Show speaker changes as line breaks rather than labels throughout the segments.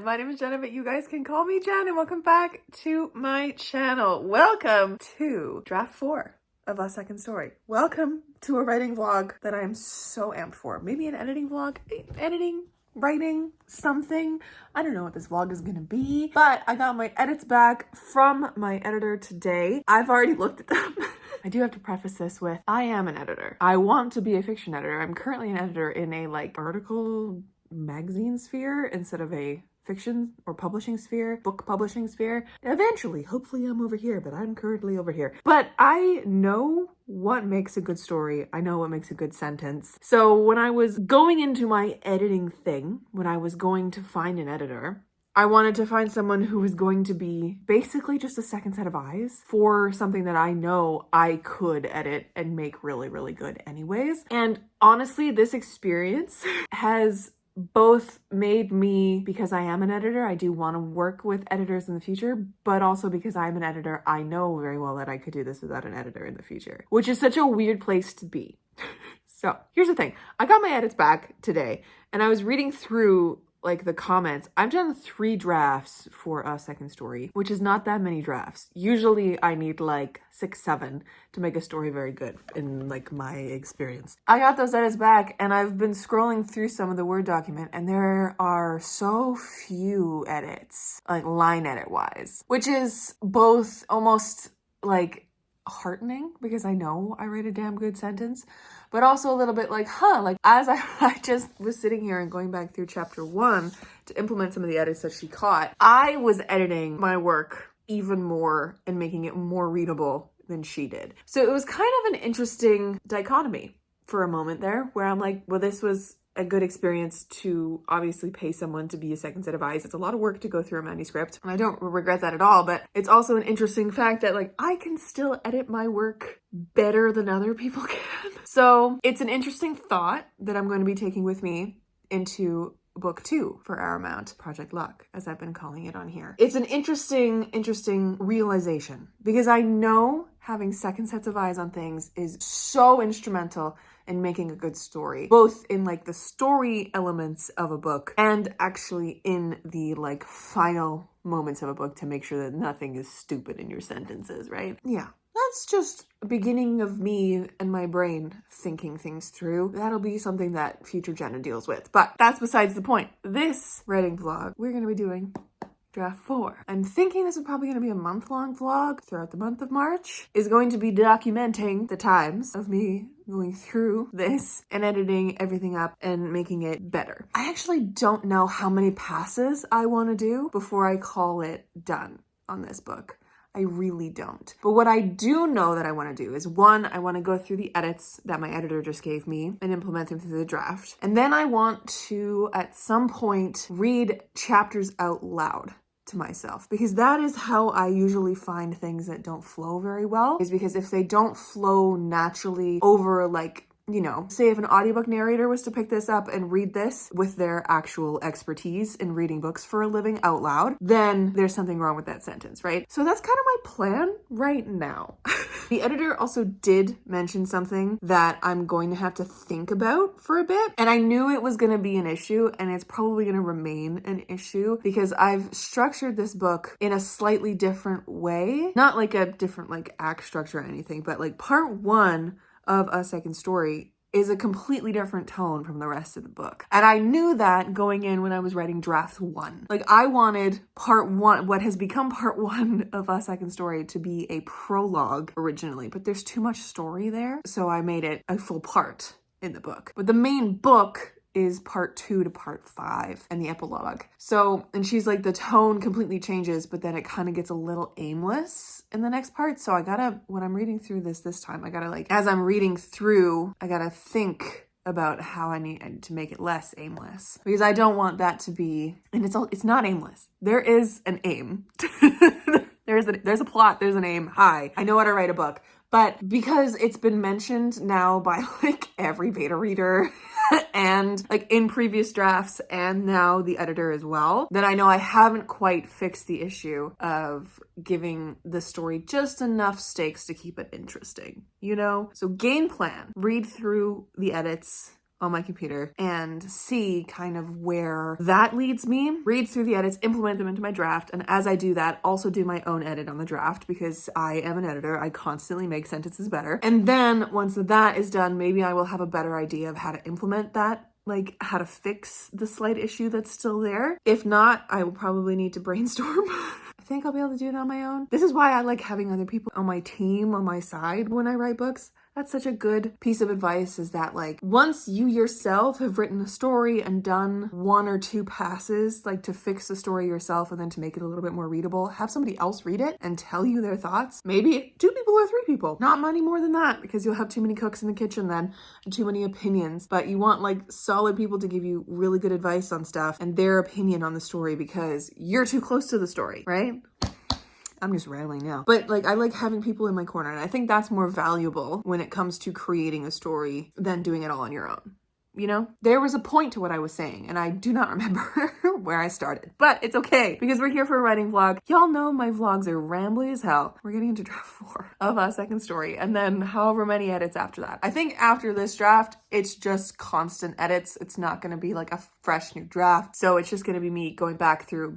everyone, my name is Jenna, but you guys can call me Jen, and welcome back to my channel. Welcome to draft 4 of A Second Story. Welcome to a writing vlog that I am so amped for. Maybe an editing vlog, writing, something. I don't know what this vlog is gonna be, but I got my edits back from my editor today. I've already looked at them. I do have to preface this with, I am an editor. I want to be a fiction editor. I'm currently an editor in a article magazine sphere instead of a fiction or publishing sphere, book publishing sphere. Eventually, hopefully I'm over here, but I'm currently over here. But I know what makes a good story. I know what makes a good sentence. So when I was going into my editing thing, when I was going to find an editor, I wanted to find someone who was going to be basically just a second set of eyes for something that I know I could edit and make really, really good anyways. And honestly, this experience has both made me, because I am an editor, I do want to work with editors in the future, but also because I'm an editor, I know very well that I could do this without an editor in the future, which is such a weird place to be. So here's the thing. I got my edits back today and I was reading through the comments. I've done 3 drafts for A Second Story, which is not that many drafts. Usually I need 6, 7 to make a story very good in my experience. I got those edits back and I've been scrolling through some of the Word document and there are so few edits, line edit wise, which is both almost heartening because I know I write a damn good sentence, but also a little bit as I just was sitting here and going back through chapter 1 to implement some of the edits that she caught, I was editing my work even more and making it more readable than she did. So it was kind of an interesting dichotomy for a moment there where I'm like, well, this was a good experience to obviously pay someone to be a second set of eyes. It's a lot of work to go through a manuscript, and I don't regret that at all, but it's also an interesting fact that I can still edit my work better than other people can. So it's an interesting thought that I'm going to be taking with me into book 2 for Aramount, Project Luck, as I've been calling it on here. It's an interesting realization because I know having second sets of eyes on things is so instrumental in making a good story, both in the story elements of a book and actually in the final moments of a book to make sure that nothing is stupid in your sentences, right? Yeah. That's just a beginning of me and my brain thinking things through. That'll be something that future Jenna deals with, but that's besides the point. This writing vlog, we're going to be doing draft 4. I'm thinking this is probably going to be a month-long vlog throughout the month of March. Is going to be documenting the times of me going through this and editing everything up and making it better. I actually don't know how many passes I want to do before I call it done on this book. I really don't. But what I do know that I want to do is 1, I want to go through the edits that my editor just gave me and implement them through the draft. And then I want to, at some point, read chapters out loud to myself, because that is how I usually find things that don't flow very well, is because if they don't flow naturally over say if an audiobook narrator was to pick this up and read this with their actual expertise in reading books for a living out loud, then there's something wrong with that sentence, right? So that's kind of my plan right now. The editor also did mention something that I'm going to have to think about for a bit. And I knew it was going to be an issue, and it's probably going to remain an issue because I've structured this book in a slightly different way. Not a different act structure or anything, but part 1 of A Second Story is a completely different tone from the rest of the book. And I knew that going in when I was writing draft 1. I wanted part 1, what has become part 1 of A Second Story, to be a prologue originally, but there's too much story there, so I made it a full part in the book. But the main book is part 2 to part 5 and the epilogue. So, and she's the tone completely changes, but then it kind of gets a little aimless in the next part. So I gotta, when I'm reading through this time, I gotta as I'm reading through, I gotta think about how I need to make it less aimless, because I don't want that to be, and it's not aimless. There is an aim. There's a plot, there's an aim. Hi, I know how to write a book. But because it's been mentioned now by every beta reader and in previous drafts and now the editor as well, then I know I haven't quite fixed the issue of giving the story just enough stakes to keep it interesting, So game plan, read through the edits on my computer and see kind of where that leads me, read through the edits, implement them into my draft, and as I do that, also do my own edit on the draft because I am an editor. I constantly make sentences better. And then once that is done, maybe I will have a better idea of how to implement that, like how to fix the slight issue that's still there. If not, I will probably need to brainstorm. I think I'll be able to do it on my own. This is why I like having other people on my team, on my side when I write books. That's such a good piece of advice, is that like once you yourself have written a story and done 1 or 2 passes, like to fix the story yourself and then to make it a little bit more readable, have somebody else read it and tell you their thoughts. Maybe 2 people or 3 people, not many more than that, because you'll have too many cooks in the kitchen then and too many opinions. But you want like solid people to give you really good advice on stuff and their opinion on the story because you're too close to the story, right? I'm just rambling now. But like, I like having people in my corner, and I think that's more valuable when it comes to creating a story than doing it all on your own. You know, there was a point to what I was saying, and I do not remember where I started, but it's okay because we're here for a writing vlog. Y'all know my vlogs are rambly as hell. We're getting into draft 4 of A Second Story, and then however many edits after that. I think after this draft, it's just constant edits. It's not going to be like a fresh new draft. So it's just going to be me going back through,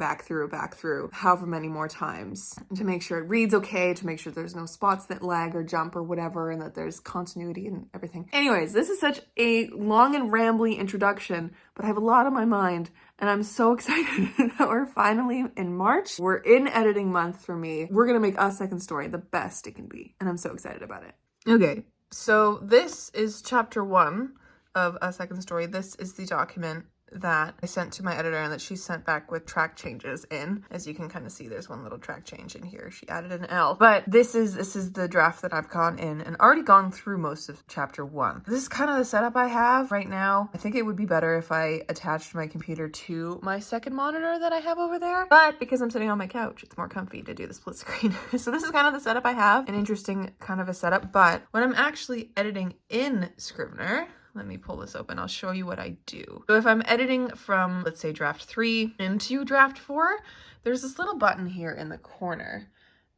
however many more times to make sure it reads okay, to make sure there's no spots that lag or jump or whatever, and that there's continuity and everything. Anyways, this is such a long and rambly introduction, but I have a lot on my mind, and I'm so excited that we're finally in March. We're in editing month for me. We're gonna make A Second Story the best it can be, and I'm so excited about it. Okay, so this is chapter 1 of A Second Story. This is the document that I sent to my editor and that she sent back with track changes in. As you can kind of see, there's one little track change in here. She added an L. But this is the draft that I've gone in and already gone through most of chapter 1. This is kind of the setup I have right now. I think it would be better if I attached my computer to my second monitor that I have over there. But because I'm sitting on my couch, it's more comfy to do the split screen. So this is kind of the setup I have. An interesting kind of a setup. But when I'm actually editing in Scrivener, let me pull this open. I'll show you what I do. So if I'm editing from, let's say, draft 3 into draft 4, there's this little button here in the corner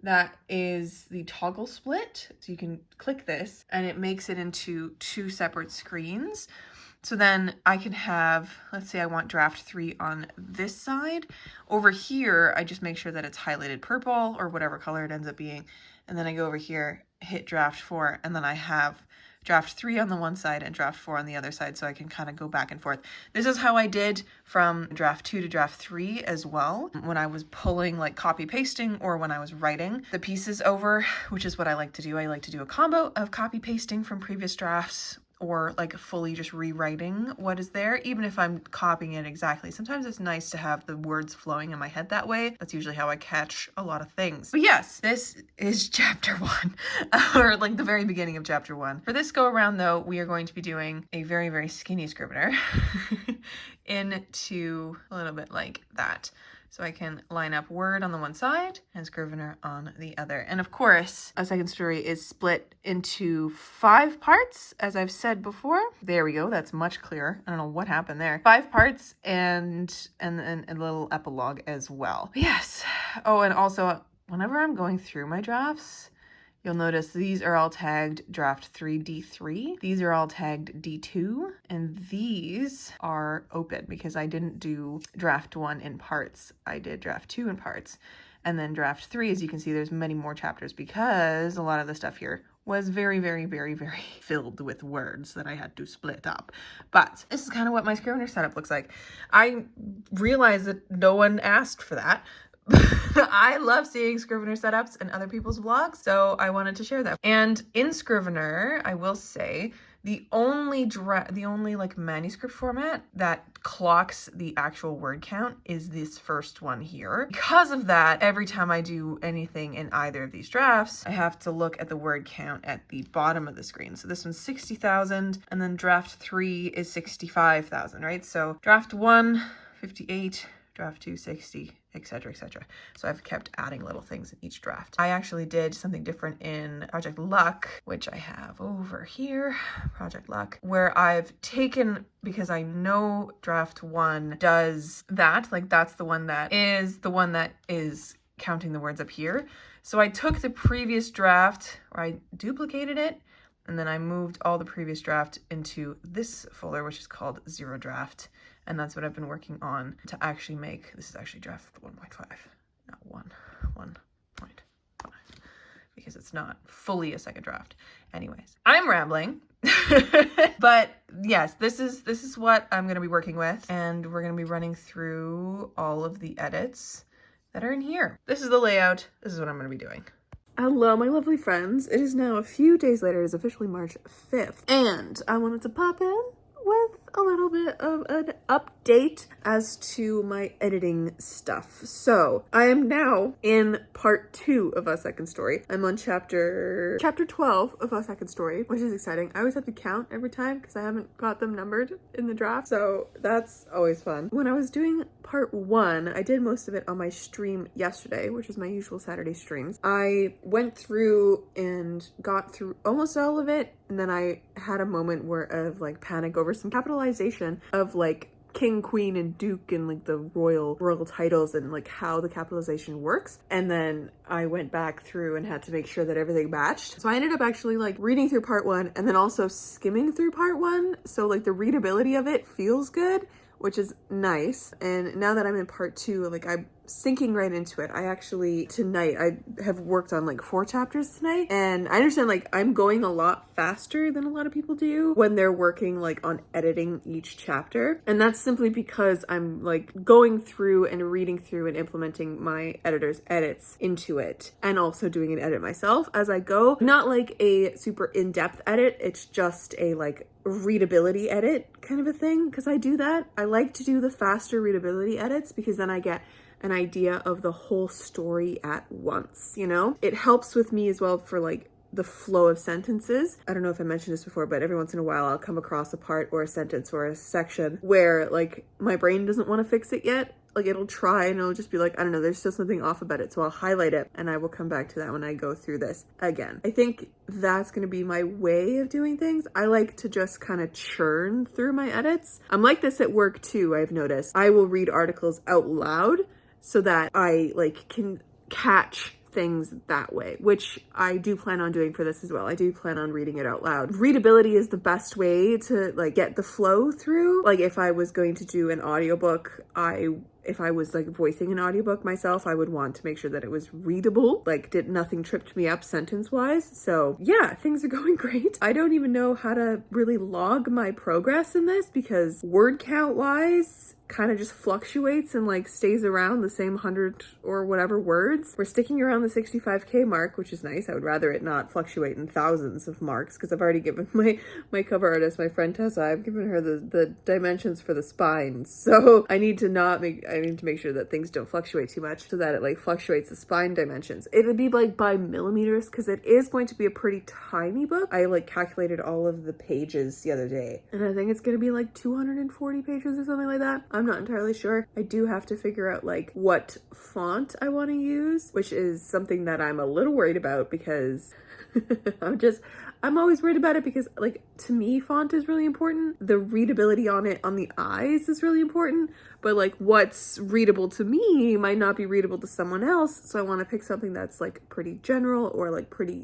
that is the toggle split. So you can click this and it makes it into 2 separate screens. So then I can have, let's say I want draft 3 on this side. Over here, I just make sure that it's highlighted purple or whatever color it ends up being. And then I go over here, hit draft 4, and then I have draft 3 on the one side and draft 4 on the other side, so I can kind of go back and forth. This is how I did from draft 2 to draft 3 as well, when I was pulling, like copy pasting, or when I was writing the pieces over, which is what I like to do. I like to do a combo of copy pasting from previous drafts, or like fully just rewriting what is there, even if I'm copying it exactly. Sometimes it's nice to have the words flowing in my head that way. That's usually how I catch a lot of things. But yes, this is chapter 1, or like the very beginning of chapter 1. For this go around though, we are going to be doing a very, very skinny Scrivener into a little bit like that. So I can line up Word on the one side and Scrivener on the other. And of course, A Second Story is split into 5 parts, as I've said before. There we go. That's much clearer. I don't know what happened there. 5 parts and a little epilogue as well. But yes. Oh, and also whenever I'm going through my drafts, you'll notice these are all tagged draft 3 D3. These are all tagged D2. And these are open because I didn't do draft 1 in parts. I did draft 2 in parts. And then draft 3, as you can see, there's many more chapters because a lot of the stuff here was very, very, very, very filled with words that I had to split up. But this is kind of what my Scrivener setup looks like. I realize that no one asked for that. I love seeing Scrivener setups in other people's vlogs, so I wanted to share that. And in Scrivener, I will say, the only like manuscript format that clocks the actual word count is this first one here. Because of that, every time I do anything in either of these drafts, I have to look at the word count at the bottom of the screen. So this one's 60,000, and then draft 3 is 65,000, right? So draft 1, 58, draft 2, 60, etc., etc. So I've kept adding little things in each draft. I actually did something different in Project Luck, which I have over here, Project Luck, where I've taken, because I know draft 1 does that, like that's the one that is counting the words up here. So I took the previous draft, or I duplicated it, And then I moved all the previous draft into this folder, which is called Zero Draft. And that's what I've been working on to actually make, this is actually draft 1.5, not 1.5, because it's not fully a second draft. Anyways, I'm rambling. But yes, this is what I'm gonna be working with, and we're gonna be running through all of the edits that are in here. This is the layout. This is what I'm gonna be doing. Hello, my lovely friends. It is now a few days later. It is officially March 5th, and I wanted to pop in with a little bit of an update as to my editing stuff. So I am now in part 2 of A Second Story. I'm on chapter 12 of A Second Story, which is exciting. I always have to count every time because I haven't got them numbered in the draft, so that's always fun. When I was doing part 1, I did most of it on my stream yesterday, which is my usual Saturday streams. I went through and got through almost all of it, and then I had a moment of like panic over some capitalization of like king, queen, and duke, and like the royal titles and like how the capitalization works. And then I went back through and had to make sure that everything matched. So I ended up actually like reading through part 1 and then also skimming through part 1. So like the readability of it feels good, which is nice. And now that I'm in part 2, like I'm sinking right into it. Tonight, I have worked on like 4 chapters tonight, and I understand like I'm going a lot faster than a lot of people do when they're working like on editing each chapter. And that's simply because I'm like going through and reading through and implementing my editor's edits into it, and also doing an edit myself as I go. Not like a super in-depth edit, it's just a like readability edit kind of a thing, because I do that. I like to do the faster readability edits because then I get an idea of the whole story at once, you know? It helps with me as well for like the flow of sentences. I don't know if I mentioned this before, but every once in a while I'll come across a part or a sentence or a section where like my brain doesn't want to fix it yet. Like it'll try and it'll just be like, I don't know, there's still something off about it. So I'll highlight it and I will come back to that when I go through this again. I think that's going to be my way of doing things. I like to just kind of churn through my edits. I'm like this at work too, I've noticed. I will read articles out loud so that I like can catch things that way, which I do plan on doing for this as well. I do plan on reading it out loud. Readability is the best way to like get the flow through. Like if I was going to do an audiobook, if I was like voicing an audiobook myself, I would want to make sure that it was readable, like nothing tripped me up sentence wise. So yeah, things are going great. I don't even know how to really log my progress in this because word count wise kind of just fluctuates and like stays around the same 100 or whatever words. We're sticking around the 65K mark, which is nice. I would rather it not fluctuate in thousands of marks because I've already given my cover artist, my friend Tessa, I've given her the dimensions for the spine. So I need to make sure that things don't fluctuate too much so that it like fluctuates the spine dimensions. It would be like by millimeters because it is going to be a pretty tiny book. I like calculated all of the pages the other day and I think it's going to be like 240 pages or something like that. I'm not entirely sure. I do have to figure out like what font I want to use, which is something that I'm a little worried about because I'm always worried about it because like to me font is really important. The readability on it on the eyes is really important, but like what's readable to me might not be readable to someone else. So I want to pick something that's like pretty general or like pretty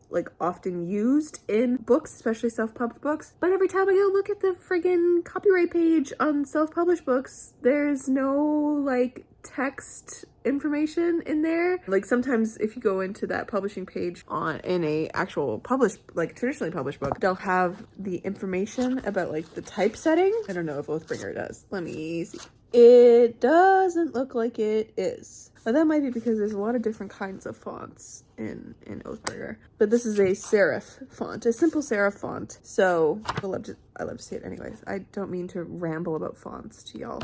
like often used in books, especially self-published books. But every time I go look at the friggin' copyright page on self-published books, there's no like text information in there. Like sometimes if you go into that publishing page in a actual published, like traditionally published book, they'll have the information about like the typesetting. I don't know if Oathbringer does. Let me see. It doesn't look like it is. But that might be because there's a lot of different kinds of fonts in Oathbringer. But this is a serif font, a simple serif font. So I love to see it anyways. I don't mean to ramble about fonts to y'all.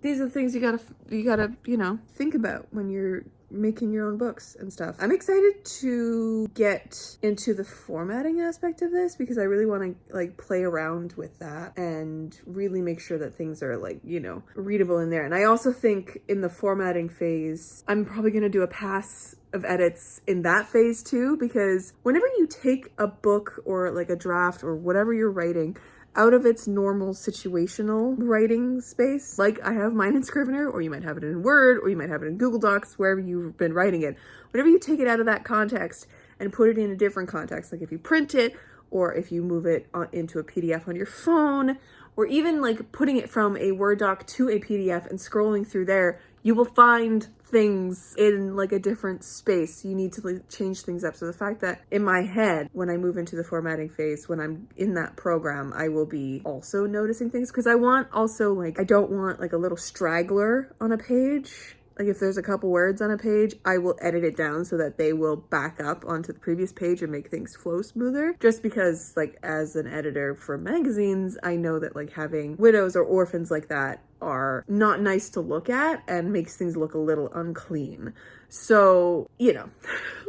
These are the things you gotta, you know, think about when you're making your own books and stuff. I'm excited to get into the formatting aspect of this because I really want to like play around with that and really make sure that things are like, you know, readable in there. And I also think in the formatting phase, I'm probably going to do a pass of edits in that phase too, because whenever you take a book or like a draft or whatever you're writing out of its normal situational writing space, like I have mine in Scrivener, or you might have it in Word, or you might have it in Google Docs, wherever you've been writing it. Whenever you take it out of that context and put it in a different context. Like if you print it, or if you move it into a PDF on your phone, or even like putting it from a Word doc to a PDF and scrolling through there, you will find things in like a different space. You need to like change things up. So the fact that in my head, when I move into the formatting phase, when I'm in that program, I will be also noticing things, because I want also like, I don't want like a little straggler on a page. Like if there's a couple words on a page, I will edit it down so that they will back up onto the previous page and make things flow smoother. Just because like as an editor for magazines, I know that like having widows or orphans like that are not nice to look at and makes things look a little unclean. So, you know,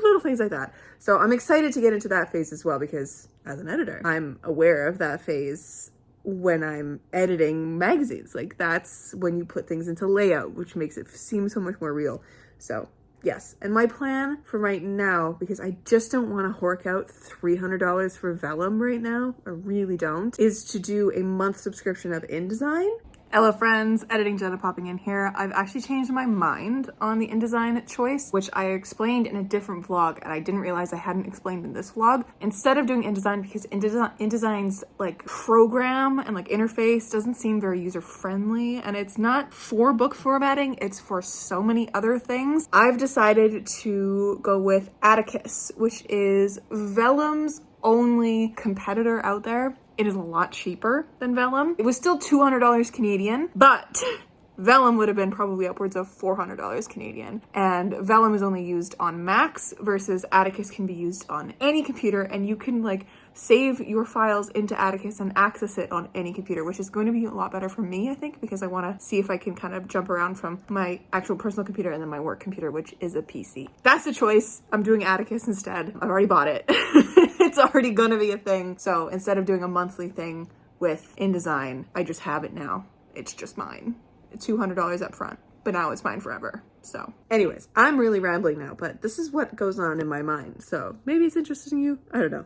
little things like that. So I'm excited to get into that phase as well, because as an editor, I'm aware of that phase when I'm editing magazines. Like that's when you put things into layout, which makes it seem so much more real. So yes, and my plan for right now, because I just don't want to hork out $300 for Vellum right now, I really don't, is to do a month subscription of InDesign. Hello friends, Editing Jenna popping in here. I've actually changed my mind on the InDesign choice, which I explained in a different vlog, and I didn't realize I hadn't explained in this vlog. Instead of doing InDesign, because InDesign's like program and like interface doesn't seem very user-friendly, and it's not for book formatting, it's for so many other things. I've decided to go with Atticus, which is Vellum's only competitor out there. It is a lot cheaper than Vellum. It was still $200 Canadian, but Vellum would have been probably upwards of $400 Canadian. And Vellum is only used on Macs versus Atticus can be used on any computer, and you can like save your files into Atticus and access it on any computer, which is going to be a lot better for me, I think, because I want to see if I can kind of jump around from my actual personal computer and then my work computer, which is a PC. That's the choice. I'm doing Atticus instead. I've already bought it. It's already gonna be a thing. So instead of doing a monthly thing with InDesign, I just have it now. It's just mine. $200 up front, but now it's mine forever. So anyways, I'm really rambling now, but this is what goes on in my mind. So maybe it's interesting to you. I don't know.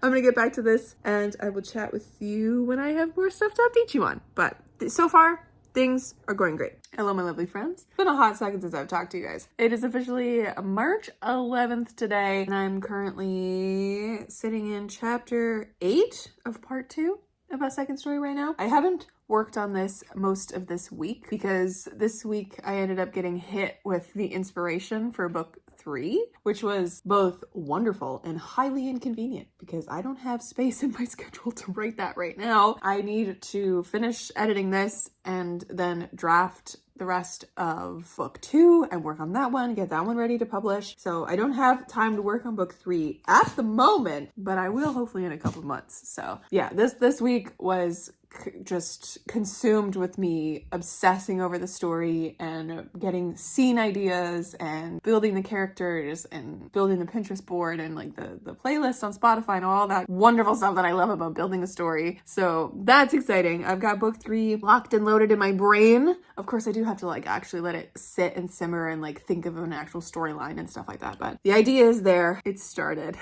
I'm gonna get back to this and I will chat with you when I have more stuff to update you on. But so far, things are going great. Hello, my lovely friends. It's been a hot second since I've talked to you guys. It is officially March 11th today, and I'm currently sitting in chapter 8 of part 2 of A Second Story right now. I haven't worked on this most of this week because this week I ended up getting hit with the inspiration for book 3, which was both wonderful and highly inconvenient because I don't have space in my schedule to write that right now. I need to finish editing this and then draft the rest of book 2 and work on that one, get that one ready to publish. So I don't have time to work on book 3 at the moment, but I will hopefully in a couple of months. So yeah, this week was just consumed with me obsessing over the story and getting scene ideas and building the characters and building the Pinterest board and like the playlist on Spotify and all that wonderful stuff that I love about building a story. So that's exciting. I've got book 3 locked and loaded in my brain. Of course, I do have to like actually let it sit and simmer and like think of an actual storyline and stuff like that. But the idea is there. It's started,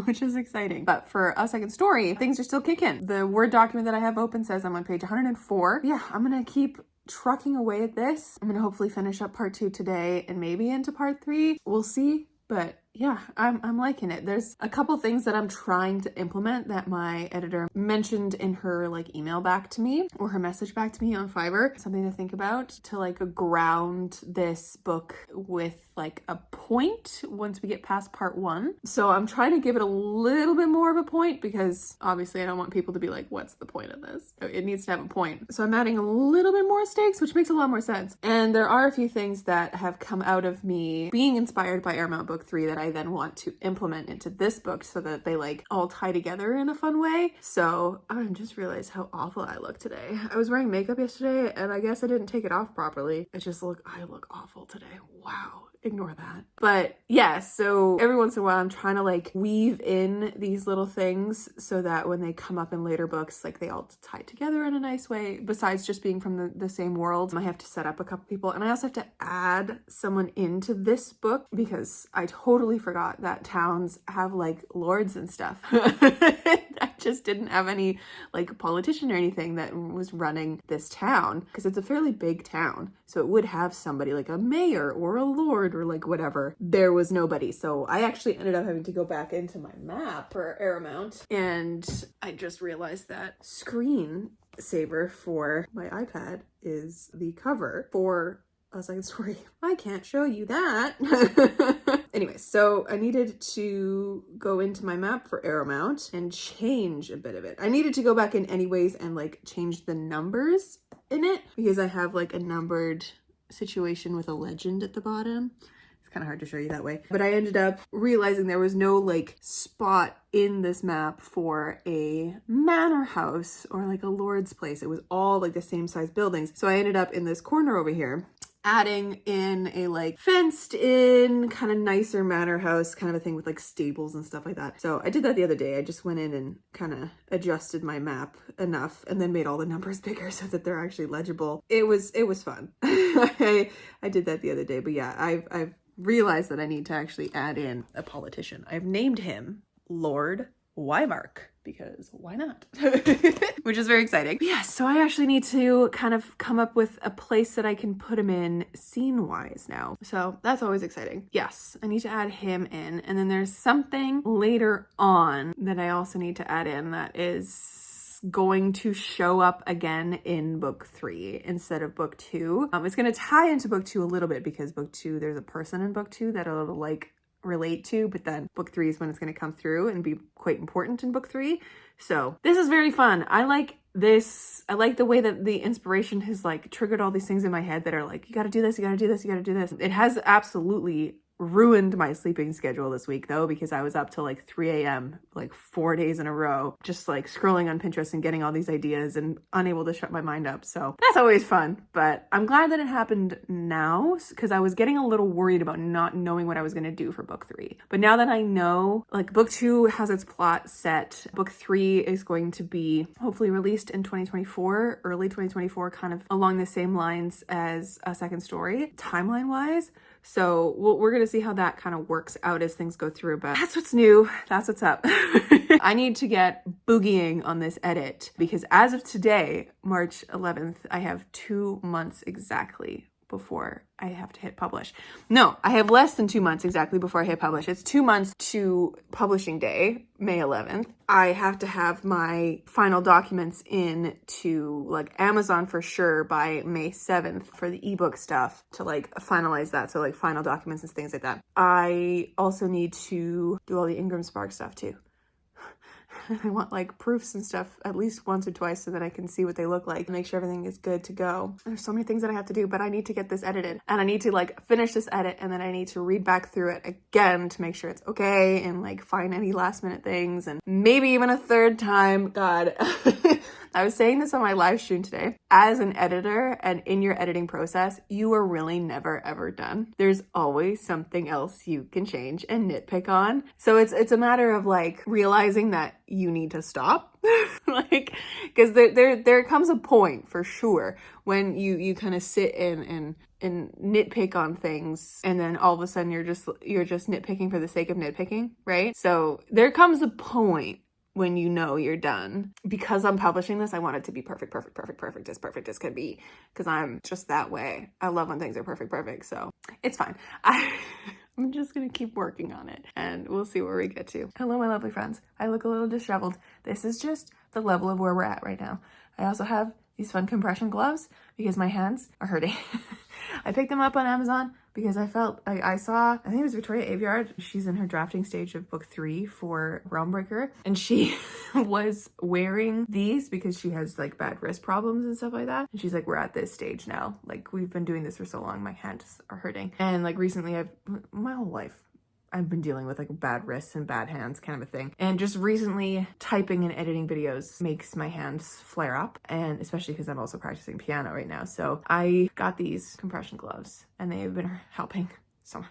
which is exciting. But for A Second Story, things are still kicking. The Word document that I have open says I'm on page 104. Yeah, I'm gonna keep trucking away at this. I'm gonna hopefully finish up part 2 today and maybe into part 3. We'll see. But yeah, I'm liking it. There's a couple things that I'm trying to implement that my editor mentioned in her like email back to me or her message back to me on Fiverr. Something to think about to like ground this book with like a point once we get past part 1. So I'm trying to give it a little bit more of a point because obviously I don't want people to be like, what's the point of this? It needs to have a point. So I'm adding a little bit more stakes, which makes a lot more sense. And there are a few things that have come out of me being inspired by Airmount book 3 that I then want to implement into this book so that they like all tie together in a fun way. So I just realized how awful I look today. I was wearing makeup yesterday and I guess I didn't take it off properly. I look awful today. Wow. Ignore that. But yeah, so every once in a while I'm trying to like weave in these little things so that when they come up in later books, like they all tie together in a nice way, besides just being from the same world. I have to set up a couple people and I also have to add someone into this book because I totally forgot that towns have like lords and stuff. just didn't have any like politician or anything that was running this town, because it's a fairly big town. So it would have somebody like a mayor or a lord or like whatever. There was nobody. So I actually ended up having to go back into my map for Aramount, and I just realized that screen saver for my iPad is the cover for A Second Story. I can't show you that. Anyway, so I needed to go into my map for Aramount and change a bit of it. I needed to go back in anyways and like change the numbers in it, because I have like a numbered situation with a legend at the bottom. It's kind of hard to show you that way. But I ended up realizing there was no like spot in this map for a manor house or like a lord's place. It was all like the same size buildings. So I ended up in this corner over here, adding in a like fenced in kind of nicer manor house kind of a thing with like stables and stuff like that. So I did that the other day. I just went in and kind of adjusted my map enough and then made all the numbers bigger so that they're actually legible. It was fun. I did that the other day, but yeah, I've realized that I need to actually add in a politician. I've named him Lord Wymark, because why not? Which is very exciting. Yeah, so I actually need to kind of come up with a place that I can put him in scene-wise now. So that's always exciting. Yes, I need to add him in. And then there's something later on that I also need to add in that is going to show up again in book 3 instead of book 2. It's going to tie into book 2 a little bit, because book 2, there's a person in book 2 that it'll like relate to, but then book 3 is when it's going to come through and be quite important in book 3. So this is very fun. I like this. I like the way that the inspiration has like triggered all these things in my head that are like, you got to do this, you got to do this, you got to do this. It has absolutely ruined my sleeping schedule this week though, because I was up till like 3 a.m. like 4 days in a row, just like scrolling on Pinterest and getting all these ideas and unable to shut my mind up. So that's always fun, but I'm glad that it happened now, because I was getting a little worried about not knowing what I was going to do for book 3. But now that I know, like book 2 has its plot set, book 3 is going to be hopefully released in 2024, early 2024, kind of along the same lines as A Second Story, timeline wise. So we're going to see how that kind of works out as things go through, but that's what's new. That's what's up. I need to get boogieing on this edit, because as of today, March 11th, I have 2 months exactly before I have to hit publish. No, I have less than 2 months exactly before I hit publish. It's 2 months to publishing day, May 11th. I have to have my final documents in to like Amazon for sure by May 7th for the ebook stuff, to like finalize that. So like final documents and things like that. I also need to do all the Ingram Spark stuff too. I want like proofs and stuff at least once or twice so that I can see what they look like and make sure everything is good to go. There's so many things that I have to do, but I need to get this edited, and I need to like finish this edit, and then I need to read back through it again to make sure it's okay and like find any last minute things, and maybe even a third time. God. I was saying this on my live stream today. As an editor and in your editing process, you are really never ever done. There's always something else you can change and nitpick on. So it's a matter of like realizing that you need to stop. Like, because there comes a point for sure when you kind of sit and nitpick on things, and then all of a sudden you're just nitpicking for the sake of nitpicking, right? So there comes a point when you know you're done. Because I'm publishing this, I want it to be perfect as could be, because I'm just that way. I love when things are perfect, so it's fine. I'm just gonna keep working on it, and we'll see where we get to. Hello, my lovely friends. I look a little disheveled. This is just the level of where we're at right now. I also have these fun compression gloves because my hands are hurting. I picked them up on Amazon because I felt I saw, I think it was Victoria Aveyard. She's in her drafting stage of book 3 for Realmbreaker, and she was wearing these because she has like bad wrist problems and stuff like that. And she's like, we're at this stage now. Like, we've been doing this for so long, my hands are hurting. And like recently, my whole life, I've been dealing with like bad wrists and bad hands kind of a thing. And just recently typing and editing videos makes my hands flare up. And especially because I'm also practicing piano right now. So I got these compression gloves and they have been helping so much.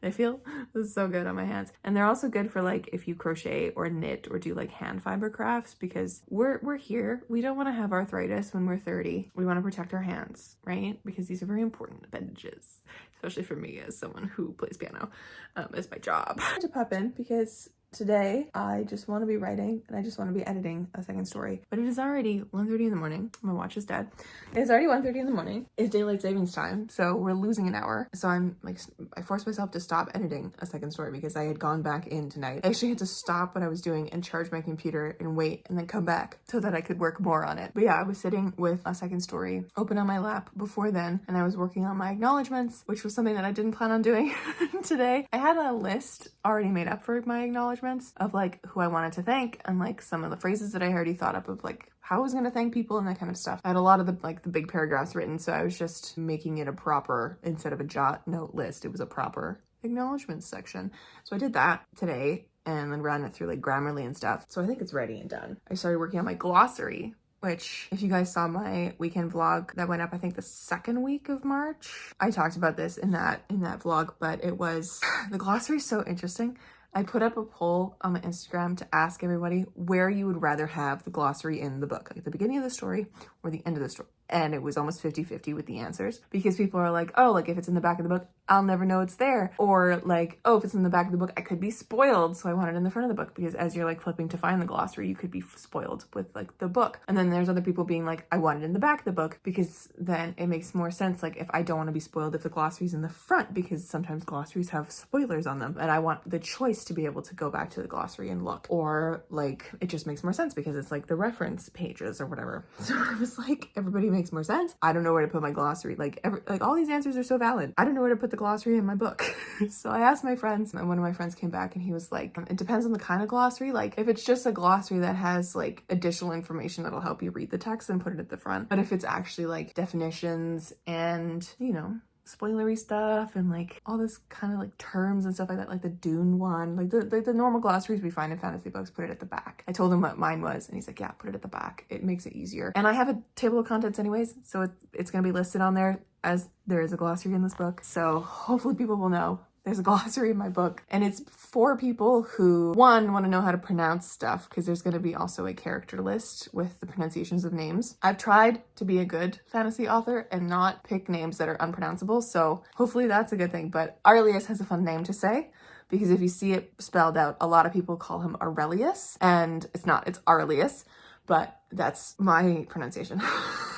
They feel so good on my hands. And they're also good for like if you crochet or knit or do like hand fiber crafts, because we're here. We don't want to have arthritis when we're 30. We want to protect our hands, right? Because these are very important appendages, especially for me as someone who plays piano as my job. I had to pop in because today I just want to be writing and I just want to be editing a second story. But it is already 1:30 in the morning. My watch is dead. It's already 1:30 in the morning. It's daylight savings time, so we're losing an hour. So I'm like, I forced myself to stop editing a second story because I had gone back in tonight. I actually had to stop what I was doing and charge my computer and wait and then come back so that I could work more on it. But yeah, I was sitting with a second story open on my lap before then, and I was working on my acknowledgements, which was something that I didn't plan on doing today. I had a list already made up for my acknowledgements of like who I wanted to thank and like some of the phrases that I already thought up of like how I was going to thank people and that kind of stuff. I had a lot of the big paragraphs written, so I was just making it a proper, instead of a jot note list, it was a proper acknowledgements section. So I did that today and then ran it through like Grammarly and stuff. So I think it's ready and done. I started working on my glossary, which if you guys saw my weekend vlog that went up, I think the second week of March, I talked about this in that vlog, but it was, the glossary is so interesting. I put up a poll on my Instagram to ask everybody where you would rather have the glossary in the book, like at the beginning of the story or the end of the story. And it was almost 50-50 with the answers, because people are like, oh, like if it's in the back of the book, I'll never know it's there. Or like, oh, if it's in the back of the book, I could be spoiled. So I want it in the front of the book, because as you're like flipping to find the glossary, you could be spoiled with like the book. And then there's other people being like, I want it in the back of the book, because then it makes more sense. Like if I don't want to be spoiled if the glossary's in the front, because sometimes glossaries have spoilers on them and I want the choice to be able to go back to the glossary and look. Or like, it just makes more sense because it's like the reference pages or whatever. So I was like, everybody makes more sense. I don't know where to put my glossary. Like all these answers are so valid. I don't know where to put the glossary in my book. So I asked my friends, and one of my friends came back and he was like, it depends on the kind of glossary. Like if it's just a glossary that has like additional information that'll help you read the text, then put it at the front. But if it's actually like definitions and, you know, spoilery stuff and like all this kind of like terms and stuff like that, like the Dune one, like the normal glossaries we find in fantasy books, put it at the back. I told him what mine was and he's like, yeah, put it at the back. It makes it easier. And I have a table of contents anyways, so it's going to be listed on there as there is a glossary in this book. So hopefully people will know there's a glossary in my book, and it's for people who, one, want to know how to pronounce stuff, because there's going to be also a character list with the pronunciations of names. I've tried to be a good fantasy author and not pick names that are unpronounceable, so hopefully that's a good thing. But Arlius has a fun name to say, because if you see it spelled out, a lot of people call him Aurelius, and it's not, it's Arlius, but that's my pronunciation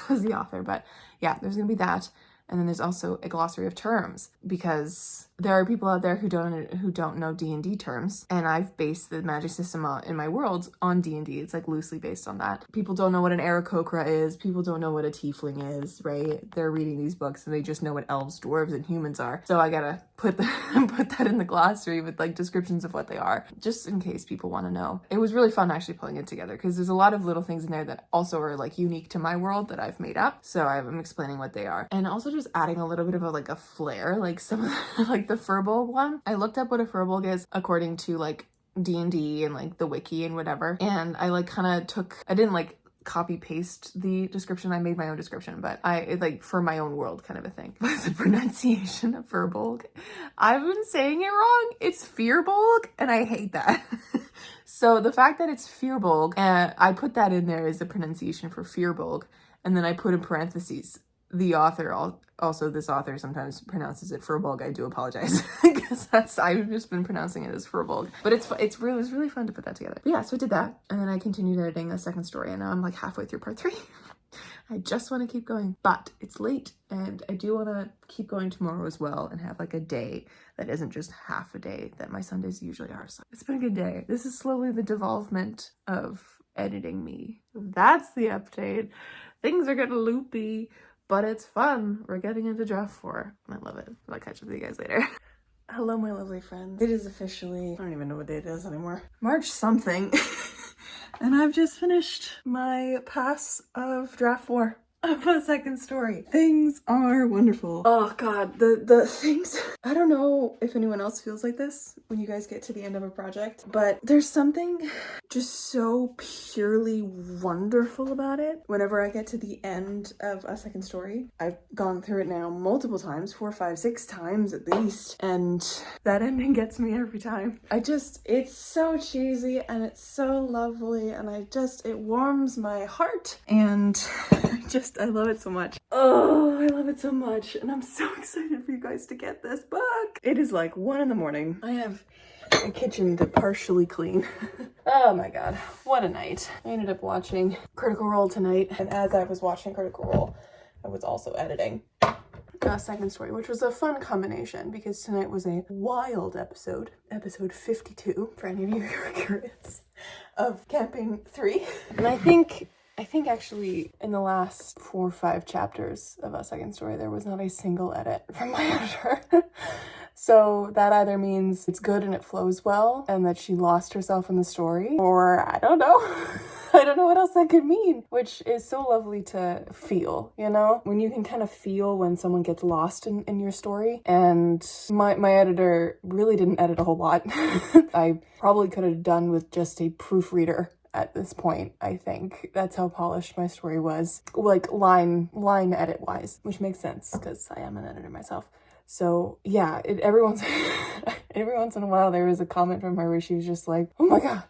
as the author. But yeah, there's going to be that. And then there's also a glossary of terms, because there are people out there who don't know D&D terms, and I've based the magic system in my world on D&D. It's like loosely based on that. People don't know what an Aarakocra is. People don't know what a tiefling is, right? They're reading these books and they just know what elves, dwarves, and humans are. So I gotta put that in the glossary with like descriptions of what they are, just in case people want to know. It was really fun actually pulling it together, because there's a lot of little things in there that also are like unique to my world that I've made up. So I'm explaining what they are, and also just adding a little bit of a flair, like some of like the Firbolg one. I looked up what a Firbolg is according to like D&D and like the wiki and whatever, and I like kind of I didn't like copy paste the description. I made my own description, but it like for my own world kind of a thing. But the pronunciation of Firbolg, I've been saying it wrong. It's Firbolg, and I hate that. So the fact that it's Firbolg, and I put that in there as the pronunciation for Firbolg, and then I put in parentheses, the author, also this author sometimes pronounces it Firbolg. I do apologize, because I've just been pronouncing it as Firbolg. But it was really fun to put that together. But yeah, so I did that, and then I continued editing a second story, and now I'm like halfway through part 3. I just want to keep going, but it's late, and I do want to keep going tomorrow as well and have like a day that isn't just half a day that my Sundays usually are. So it's been a good day. This is slowly the devolvement of editing me. That's the update. Things are getting loopy, but it's fun. We're getting into draft 4. I love it. I'll catch up with you guys later. Hello, my lovely friends. It is officially, I don't even know what day it is anymore, March something. And I've just finished my pass of draft 4 of a second story. Things are wonderful. Oh god, the things, I don't know if anyone else feels like this when you guys get to the end of a project, but there's something just so purely wonderful about it. Whenever I get to the end of a second story, I've gone through it now multiple times, 4, 5, 6 times at least, and that ending gets me every time. It's so cheesy and it's so lovely, and it warms my heart, and I love it so much. Oh, I love it so much, and I'm so excited for you guys to get this book. It is like 1 in the morning. I have the kitchen to partially clean. Oh my god, what a night. I ended up watching Critical Role tonight, and as I was watching Critical Role, I was also editing Second Story, which was a fun combination because tonight was a wild episode 52, for any of you who are curious, of Camping 3. And I think actually in the last 4 or 5 chapters of A Second Story, there was not a single edit from my editor. So that either means it's good and it flows well and that she lost herself in the story, or I don't know. I don't know what else that could mean, which is so lovely to feel, you know? When you can kind of feel when someone gets lost in your story. And my editor really didn't edit a whole lot. I probably could have done with just a proofreader at this point. I think that's how polished my story was, like line edit wise, which makes sense because I am an editor myself. So yeah, every once in a while there was a comment from her where she was just like, oh my god,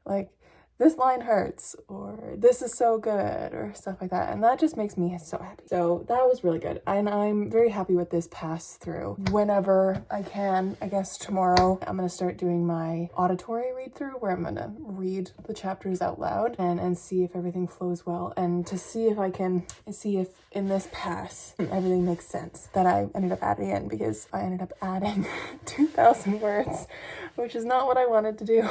like this line hurts, or this is so good, or stuff like that. And that just makes me so happy. So that was really good. And I'm very happy with this pass through. Whenever I can, I guess tomorrow, I'm going to start doing my auditory read through where I'm going to read the chapters out loud and see if everything flows well. And to see if I can see if in this pass, everything makes sense that I ended up adding in, because I ended up adding 2,000 words, which is not what I wanted to do.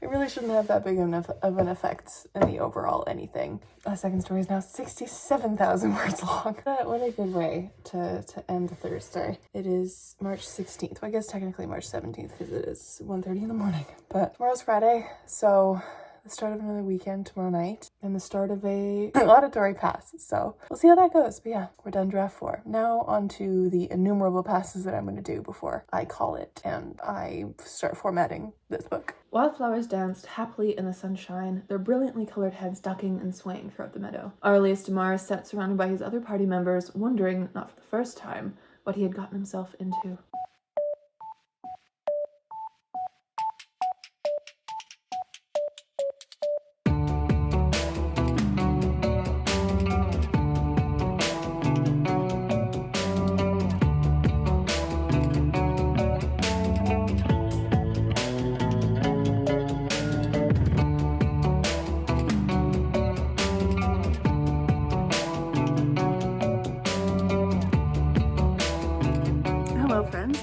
It really shouldn't have that big of an effect in the overall anything. A Second Story is now 67,000 words long. What a good way to end Thursday. It is March 16th. Well, I guess technically March 17th because it is 1:30 in the morning. But tomorrow's Friday, so the start of another weekend tomorrow night, and the start of an auditory pass. So we'll see how that goes. But yeah, we're done draft 4. Now on to the innumerable passes that I'm going to do before I call it and I start formatting this book.
Wildflowers danced happily in the sunshine, their brilliantly colored heads ducking and swaying throughout the meadow. Arlias Damaris sat surrounded by his other party members, wondering, not for the first time, what he had gotten himself into.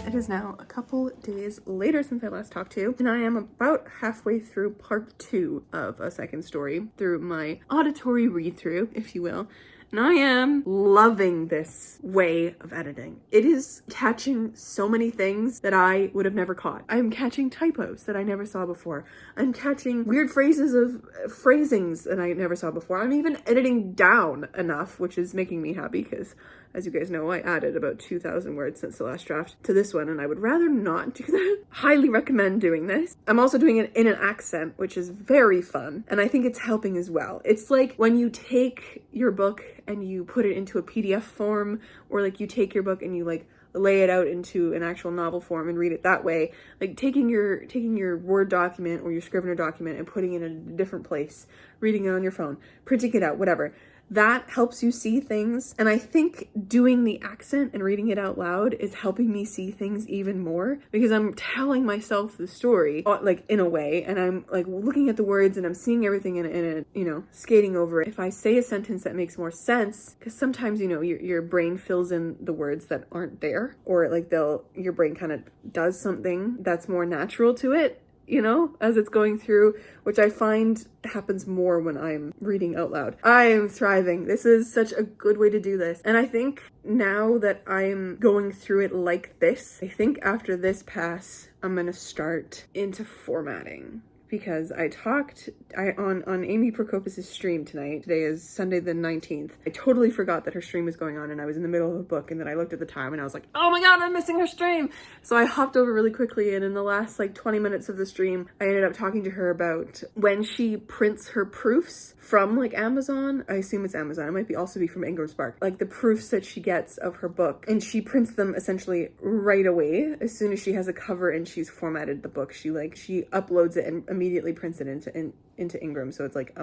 It is now a couple days later since I last talked to you, and I am about halfway through part 2 of A Second Story, through my auditory read-through, if you will. And I am loving this way of editing. It is catching so many things that I would have never caught. I'm catching typos that I never saw before. I'm catching weird phrases of phrasings that I never saw before. I'm even editing down enough, which is making me happy because, as you guys know, I added about 2,000 words since the last draft to this one, and I would rather not do that. Highly recommend doing this. I'm also doing it in an accent, which is very fun, and I think it's helping as well. It's like when you take your book and you put it into a PDF form, or like you take your book and you like lay it out into an actual novel form and read it that way, like taking your Word document or your Scrivener document and putting it in a different place, reading it on your phone, printing it out, whatever. That helps you see things. And I think doing the accent and reading it out loud is helping me see things even more, because I'm telling myself the story, like in a way, and I'm like looking at the words and I'm seeing everything in a you know, skating over it. If I say a sentence that makes more sense, because sometimes, you know, your brain fills in the words that aren't there, or like your brain kind of does something that's more natural to it, you know, as it's going through, which I find happens more when I'm reading out loud. I am thriving. This is such a good way to do this. And I think now that I'm going through it like this, I think after this pass, I'm gonna start into formatting. Because I talked on Amy Prokopis' stream tonight. Today is Sunday the 19th. I totally forgot that her stream was going on, and I was in the middle of a book, and then I looked at the time and I was like, oh my god, I'm missing her stream. So I hopped over really quickly, and in the last like 20 minutes of the stream, I ended up talking to her about when she prints her proofs from like Amazon. I assume it's Amazon. It might also be from Ingram Spark. Like the proofs that she gets of her book, and she prints them essentially right away as soon as she has a cover and she's formatted the book. She uploads it and immediately prints it into Ingram, so it's like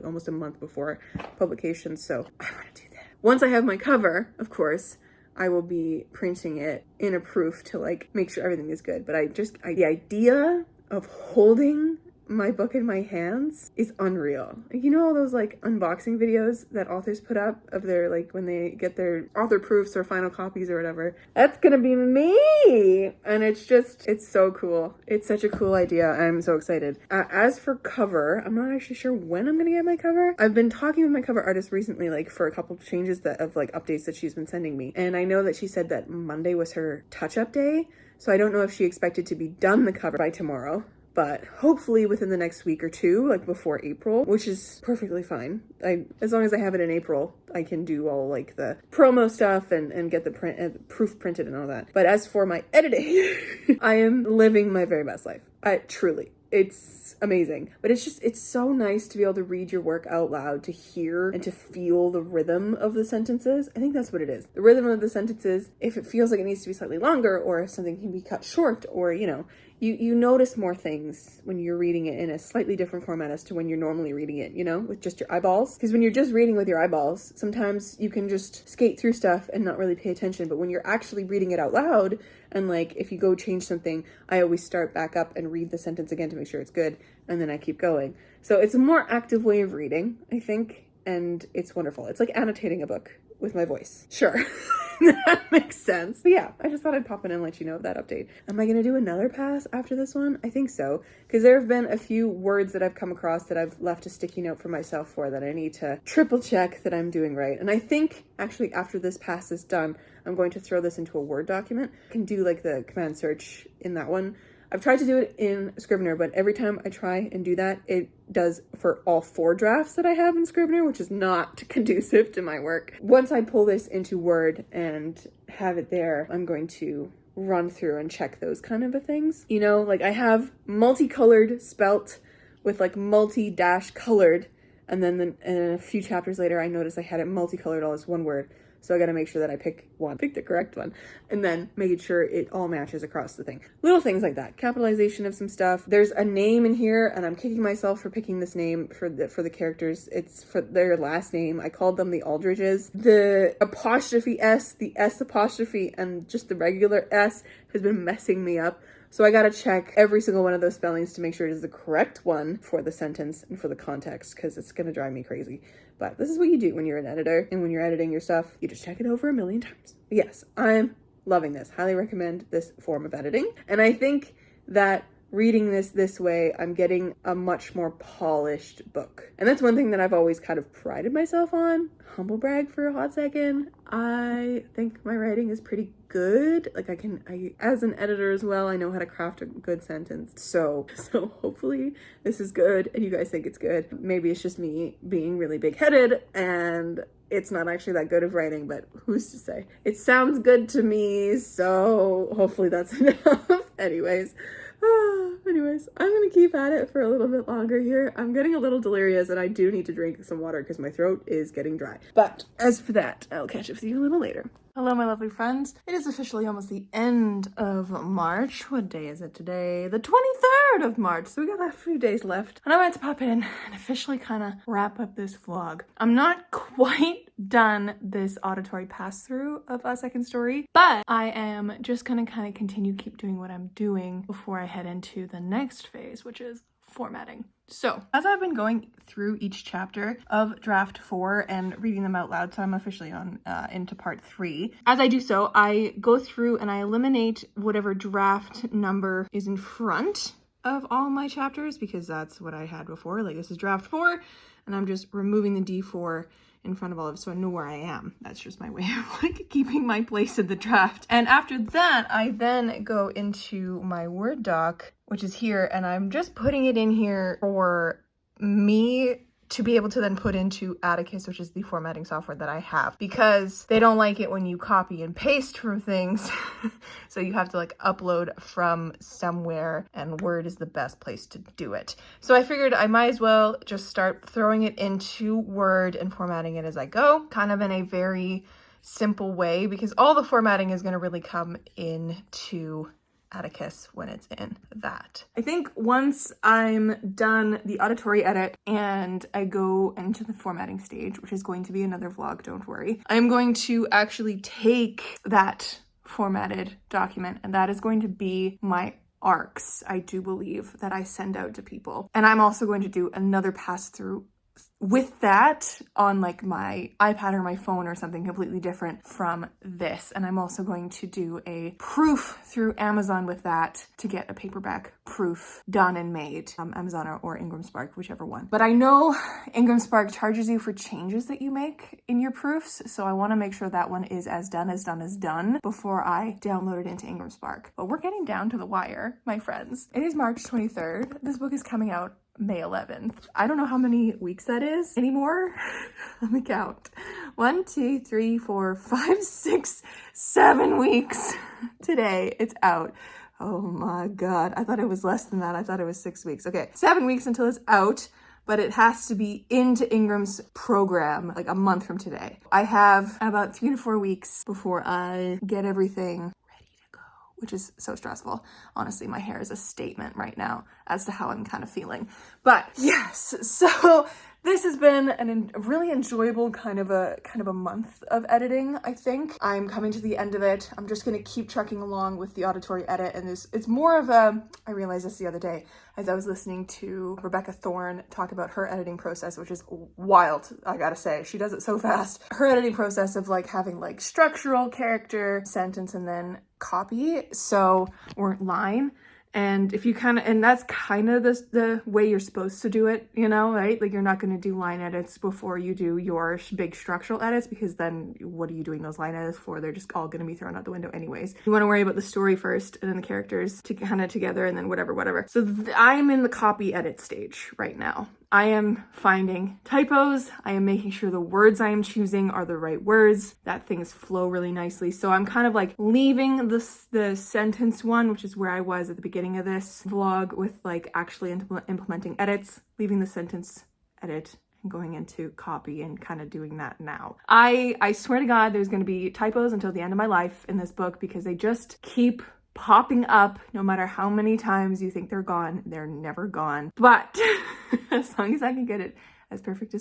almost a month before publication. So I want to do that. Once I have my cover, of course, I will be printing it in a proof to like make sure everything is good. But the idea of holding my book in my hands is unreal. You know all those like unboxing videos that authors put up of their like when they get their author proofs or final copies or whatever? That's gonna be me! And it's so cool. It's such a cool idea. I'm so excited. As for cover, I'm not actually sure when I'm gonna get my cover. I've been talking with my cover artist recently, like for a couple of changes of like updates that she's been sending me. And I know that she said that Monday was her touch-up day. So I don't know if she expected to be done the cover by tomorrow, but hopefully within the next week or two, like before April, which is perfectly fine. As long as I have it in April, I can do all like the promo stuff and get the proof printed and all that. But as for my editing, I am living my very best life. Truly. It's amazing. But it's so nice to be able to read your work out loud, to hear and to feel the rhythm of the sentences. I think that's what it is. The rhythm of the sentences, if it feels like it needs to be slightly longer or if something can be cut short or, you notice more things when you're reading it in a slightly different format as to when you're normally reading it, with just your eyeballs. Because when you're just reading with your eyeballs, sometimes you can just skate through stuff and not really pay attention. But when you're actually reading it out loud, and like if you go change something, I always start back up and read the sentence again to make sure it's good, and then I keep going. So it's a more active way of reading, I think, and it's wonderful. It's like annotating a book with my voice. Sure. That makes sense. But yeah, I just thought I'd pop in and let you know of that update. Am I going to do another pass after this one? I think so, because there have been a few words that I've come across that I've left a sticky note for myself for that I need to triple check that I'm doing right. And I think actually after this pass is done, I'm going to throw this into a Word document. I can do like the command search in that one. I've tried to do it in Scrivener, but every time I try and do that, it does for all 4 drafts that I have in Scrivener, which is not conducive to my work. Once I pull this into Word and have it there, I'm going to run through and check those kind of things. Like I have multicolored spelt with like multi-dash colored, and then a few chapters later, I noticed I had it multicolored all as one word. So I got to make sure that I pick the correct one, and then making sure it all matches across the thing. Little things like that. Capitalization of some stuff. There's a name in here, and I'm kicking myself for picking this name for the characters. It's for their last name. I called them the Aldridges. The apostrophe S, the S apostrophe, and just the regular S has been messing me up. So I gotta check every single one of those spellings to make sure it is the correct one for the sentence and for the context, because it's gonna drive me crazy. But this is what you do when you're an editor, and when you're editing your stuff, you just check it over a million times. But yes, I'm loving this. Highly recommend this form of editing. And I think that reading this way, I'm getting a much more polished book. And that's one thing that I've always kind of prided myself on. Humble brag for a hot second. I think my writing is pretty good. Like I as an editor as well, I know how to craft a good sentence. So hopefully this is good and you guys think it's good. Maybe it's just me being really big-headed and it's not actually that good of writing, but who's to say? It sounds good to me, so hopefully that's enough. Anyways, I'm gonna keep at it for a little bit longer here. I'm getting a little delirious and I do need to drink some water because my throat is getting dry. But as for that, I'll catch up with you a little later. Hello, my lovely friends. It is officially almost the end of March. What day is it today? The 23rd of March. So we got a few days left. And I wanted to pop in and officially kind of wrap up this vlog. I'm not quite done this auditory pass-through of A Second Story, but I am just gonna kind of keep doing what I'm doing before I head into the next phase, which is formatting. So, as I've been going through each chapter of draft 4 and reading them out loud, so I'm officially on into part 3. As I do so, I go through and I eliminate whatever draft number is in front of all my chapters, because that's what I had before. Like, this is draft 4, and I'm just removing the D4 in front of all of it so I know where I am. That's just my way of like keeping my place in the draft. And after that, I then go into my Word doc, which is here, and I'm just putting it in here for me to be able to then put into Atticus, which is the formatting software that I have, because they don't like it when you copy and paste from things. So you have to like upload from somewhere, and Word is the best place to do it. So I figured I might as well just start throwing it into Word and formatting it as I go, kind of in a very simple way, because all the formatting is going to really come into Atticus when it's in that. I think once I'm done the auditory edit and I go into the formatting stage, which is going to be another vlog, don't worry, I'm going to actually take that formatted document, and that is going to be my arcs, I do believe, that I send out to people. And I'm also going to do another pass through with that on like my iPad or my phone or something completely different from this. And I'm also going to do a proof through Amazon with that to get a paperback proof done and made. Amazon or Ingram Spark, whichever one. But I know Ingram Spark charges you for changes that you make in your proofs, so I want to make sure that one is as done before I download it into Ingram Spark. But we're getting down to the wire, my friends. It is March 23rd. This book is coming out May 11th. I don't know how many weeks that is anymore. Let me count. 1, 2, 3, 4, 5, 6, 7 weeks. Today it's out. Oh my God. I thought it was less than that. I thought it was 6 weeks. Okay, 7 weeks until it's out, but it has to be into Ingram's program like a month from today. I have about 3 to 4 weeks before I get everything, which is so stressful. Honestly, my hair is a statement right now as to how I'm kind of feeling. But yes, so this has been a really enjoyable kind of a month of editing, I think. I'm coming to the end of it. I'm just gonna keep trucking along with the auditory edit, and it's more of a, I realized this the other day as I was listening to Rebecca Thorne talk about her editing process, which is wild, I gotta say. She does it so fast. Her editing process of like having like structural, character, sentence, and then copy, or line. And if you and that's kind of the way you're supposed to do it, you know, right? Like you're not going to do line edits before you do your big structural edits, because then what are you doing those line edits for? They're just all going to be thrown out the window anyways. You want to worry about the story first and then the characters to kind of together and then whatever. So I'm in the copy edit stage right now. I am finding typos. I am making sure the words I am choosing are the right words, that things flow really nicely. So I'm kind of like leaving the sentence one, which is where I was at the beginning of this vlog, with like actually implementing edits, leaving the sentence edit and going into copy and kind of doing that now. I swear to God, there's going to be typos until the end of my life in this book, because they just keep popping up. No matter how many times you think they're gone, they're never gone. But as long as I can get it as perfect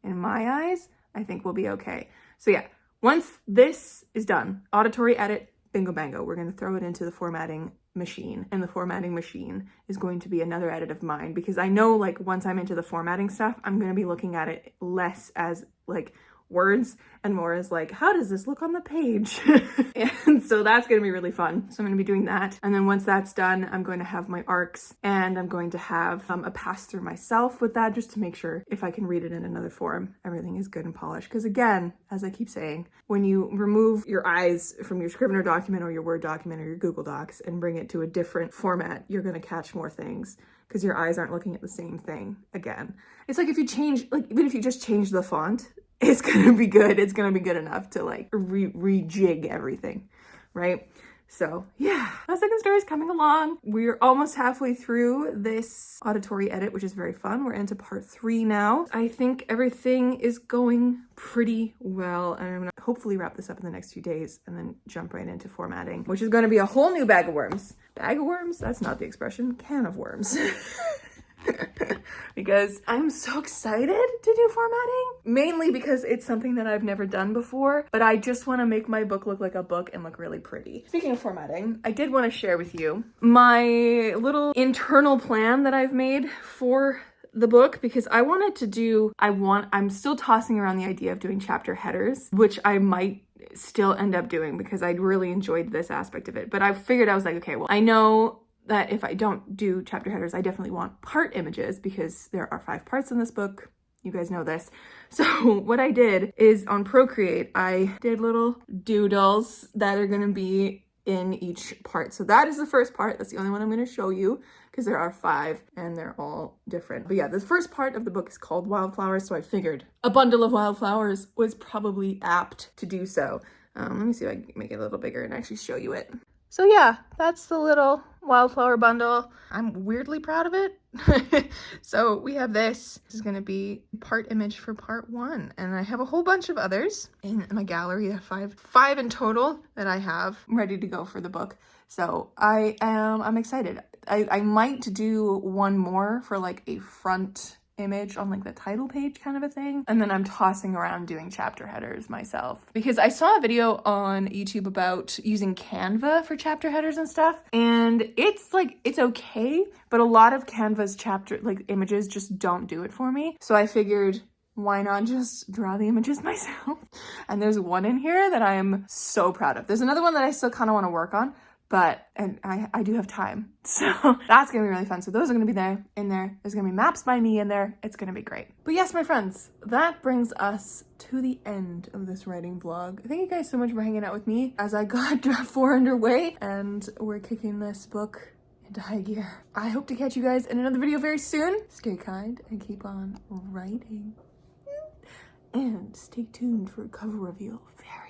in my eyes, I think we'll be okay. So yeah, once this is done, auditory edit, bingo bango, we're going to throw it into the formatting machine, and the formatting machine is going to be another edit of mine, because I know like once I'm into the formatting stuff, I'm going to be looking at it less as like words and more as like, how does this look on the page? And so that's going to be really fun. So I'm going to be doing that. And then once that's done, I'm going to have my arcs, and I'm going to have a pass through myself with that, just to make sure if I can read it in another form, everything is good and polished. Because again, as I keep saying, when you remove your eyes from your Scrivener document or your Word document or your Google Docs and bring it to a different format, you're going to catch more things, because your eyes aren't looking at the same thing again. It's like if you change, like even if you just change the font, it's gonna be good. It's gonna be good enough to like rejig everything, right? So yeah, my second story is coming along. We're almost halfway through this auditory edit, which is very fun. We're into part 3 now. I think everything is going pretty well, and I'm gonna hopefully wrap this up in the next few days and then jump right into formatting, which is gonna be a whole new bag of worms. Bag of worms? That's not the expression. Can of worms. Because I'm so excited to do formatting, mainly because it's something that I've never done before, but I just want to make my book look like a book and look really pretty. Speaking of formatting, I did want to share with you my little internal plan that I've made for the book, because I wanted to do, I'm still tossing around the idea of doing chapter headers, which I might still end up doing because I really enjoyed this aspect of it. But I figured, I was like, okay, well, I know that if I don't do chapter headers, I definitely want part images, because there are 5 parts in this book. You guys know this. So what I did is on Procreate, I did little doodles that are going to be in each part. So that is the first part. That's the only one I'm going to show you, because there are 5 and they're all different. But yeah, the first part of the book is called Wildflowers. So I figured a bundle of wildflowers was probably apt to do so. Let me see if I can make it a little bigger and actually show you it. So yeah, that's the little Wildflower bundle. I'm weirdly proud of it. So we have this. This is going to be part image for part 1. And I have a whole bunch of others in my gallery. I have five in total that I have ready to go for the book. So I'm excited. I might do one more for like a front image on like the title page kind of a thing, and then I'm tossing around doing chapter headers myself, because I saw a video on YouTube about using Canva for chapter headers and stuff, and it's like, it's okay, but a lot of Canva's chapter like images just don't do it for me. So I figured, why not just draw the images myself? And there's one in here that I am so proud of. There's another one that I still kind of want to work on, but I do have time, so that's gonna be really fun. So those are gonna be in there. There's gonna be maps by me in there. It's gonna be great. But yes, my friends, that brings us to the end of this writing vlog. Thank you guys so much for hanging out with me as I got draft 4 underway, and we're kicking this book into high gear. I hope to catch you guys in another video very soon. Stay kind and keep on writing, and stay tuned for a cover reveal very